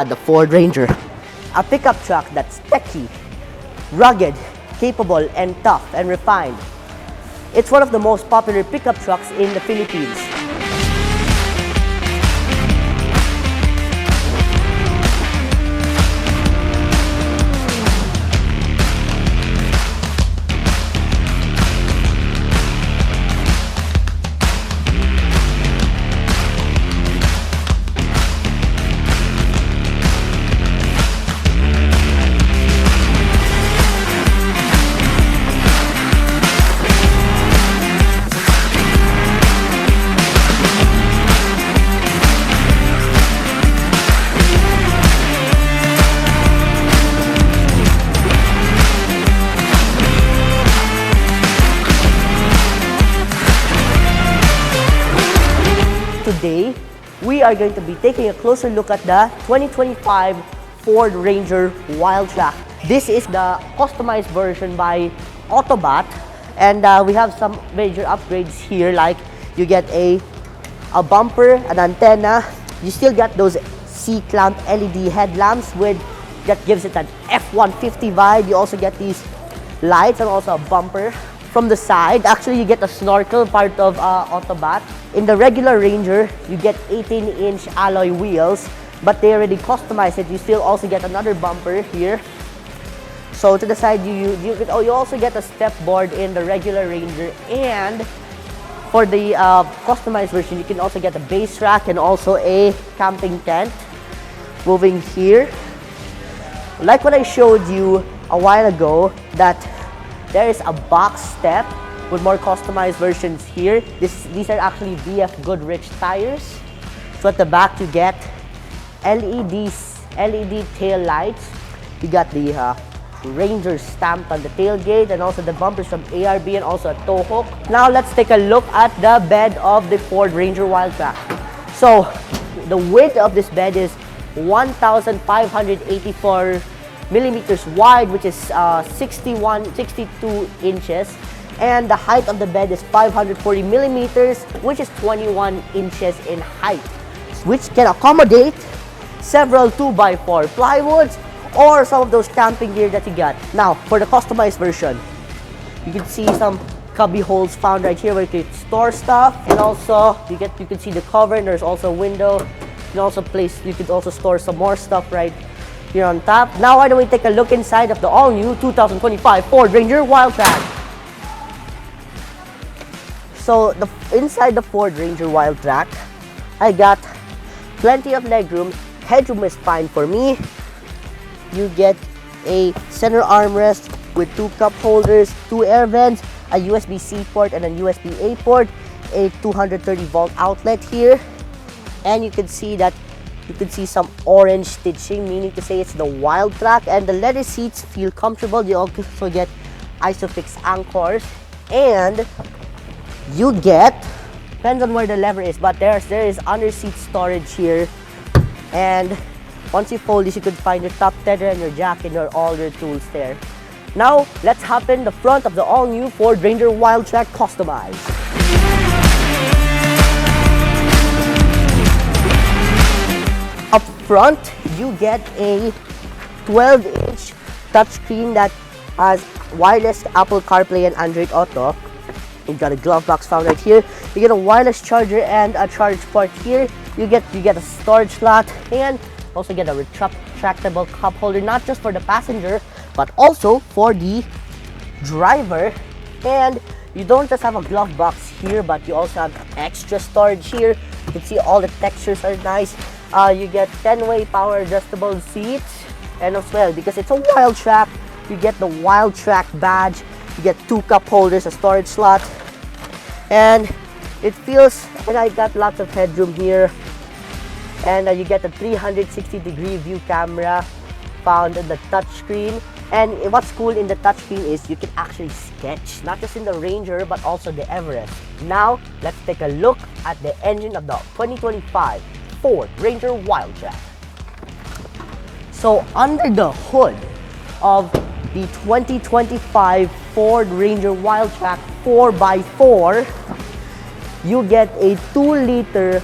The Ford Ranger. A pickup truck that's techy, rugged, capable, and tough and refined. It's one of the most popular pickup trucks in the Philippines. Today, we are going to be taking a closer look at the 2025 Ford Ranger Wildtrak. This is the customized version by AutoBot, and we have some major upgrades here, like you get a bumper, an antenna. You still get those C-clamp LED headlamps that gives it an F-150 vibe. You also get these lights and also a bumper. From the side, actually you get a snorkel, part of AutoBot. In the regular Ranger, you get 18-inch alloy wheels, but they already customized it. You still also get another bumper here. So to the side, you also get a step board in the regular Ranger, and for the customized version, you can also get a base rack and also a camping tent. Moving here, like what I showed you a while ago, that there is a box step with more customized versions here. These are actually BF Goodrich tires. So at the back you get LED tail lights. You got the Ranger stamped on the tailgate, and also the bumpers from ARB and also a tow hook. Now let's take a look at the bed of the Ford Ranger Wildtrak. So the width of this bed is 1,584 millimeters wide, which is 62 inches, and the height of the bed is 540 millimeters, which is 21 inches in height, which can accommodate several 2x4 plywoods or some of those camping gear that you got. Now, for the customized version, you can see some cubby holes found right here where you can store stuff, and also you can see the cover, and there's also a window. You could also store some more stuff right here on top. Now, why don't we take a look inside of the all-new 2025 Ford Ranger Wildtrak. So, inside the Ford Ranger Wildtrak, I got plenty of legroom. Headroom is fine for me. You get a center armrest with 2 cup holders, 2 air vents, a USB-C port and a USB-A port, a 230-volt outlet here, and you can see some orange stitching, meaning to say it's the Wildtrak, and the leather seats feel comfortable. You also get Isofix anchors, and you get, depends on where the lever is, but there is under seat storage here, and once you fold this, you could find your top tether and your jack and all your tools there. Now let's hop in the front of the all-new Ford Ranger Wildtrak customized. Up front, you get a 12-inch touchscreen that has wireless Apple CarPlay and Android Auto. You've got a glove box found right here. You get a wireless charger and a charge port here. You get a storage slot, and also get a retractable cup holder, not just for the passenger, but also for the driver. And you don't just have a glove box here, but you also have extra storage here. You can see all the textures are nice. You get 10-way power adjustable seats, and as well, because it's a Wildtrak, you get the Wildtrak badge. You get 2 cup holders, a storage slot, and it feels, and I got lots of headroom here, and you get a 360-degree view camera found in the touchscreen. And what's cool in the touchscreen is you can actually sketch, not just in the Ranger, but also the Everest. Now, let's take a look at the engine of the 2025 Ford Ranger Wildtrak. So, under the hood of the 2025 Ford Ranger Wildtrak 4x4, you get a 2-liter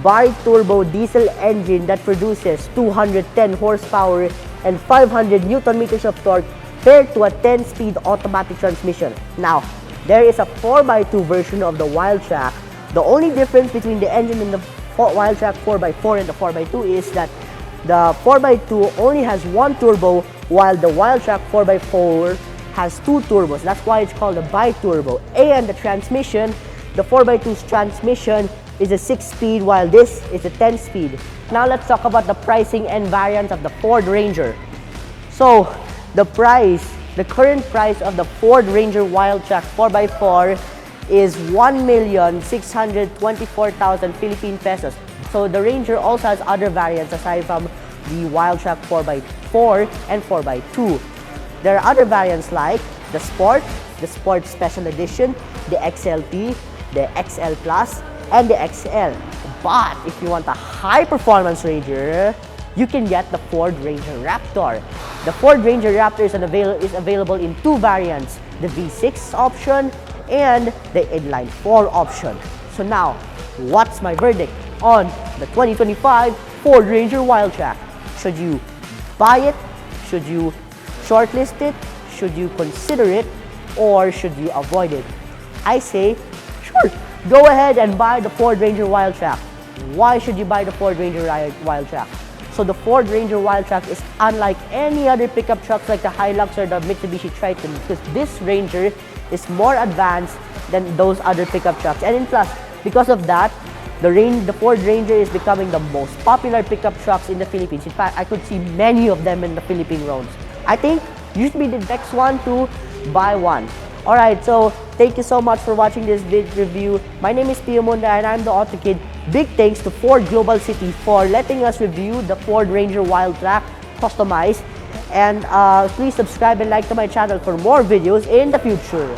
bi-turbo diesel engine that produces 210 horsepower and 500 Newton meters of torque paired to a 10-speed automatic transmission. Now, there is a 4x2 version of the Wildtrak. The only difference between the engine in the Wildtrak 4x4 and the 4x2 is that the 4x2 only has one turbo, while the Wildtrak 4x4 has two turbos. That's why it's called a bi-turbo. And the transmission, the 4x2's transmission is a 6-speed, while this is a 10-speed. Now let's talk about the pricing and variants of the Ford Ranger. So the current price of the Ford Ranger Wildtrak 4x4 is 1,624,000 Philippine pesos. So the Ranger also has other variants aside from the Wildtrak 4x4 and 4x2. There are other variants like the Sport Special Edition, the XLT, the XL Plus, and the XL. But if you want a high-performance Ranger, you can get the Ford Ranger Raptor. The Ford Ranger Raptor is available in two variants, the V6 option and the inline 4 option. So now, what's my verdict on the 2025 Ford Ranger Wildtrak? Should you buy it? Should you shortlist it? Should you consider it? Or should you avoid it? I say, sure, go ahead and buy the Ford Ranger Wildtrak. Why should you buy the Ford Ranger Wildtrak? So the Ford Ranger Wildtrak is unlike any other pickup trucks like the Hilux or the Mitsubishi Triton, because this Ranger is more advanced than those other pickup trucks. And in plus, because of that, the Ford Ranger is becoming the most popular pickup trucks in the Philippines. In fact, I could see many of them in the Philippine roads. I think you should be the next one to buy one. Alright, so thank you so much for watching this big review. My name is Pio Munda and I'm the Auto Kid. Big thanks to Ford Global City for letting us review the Ford Ranger Wildtrak customized. And please subscribe and like to my channel for more videos in the future.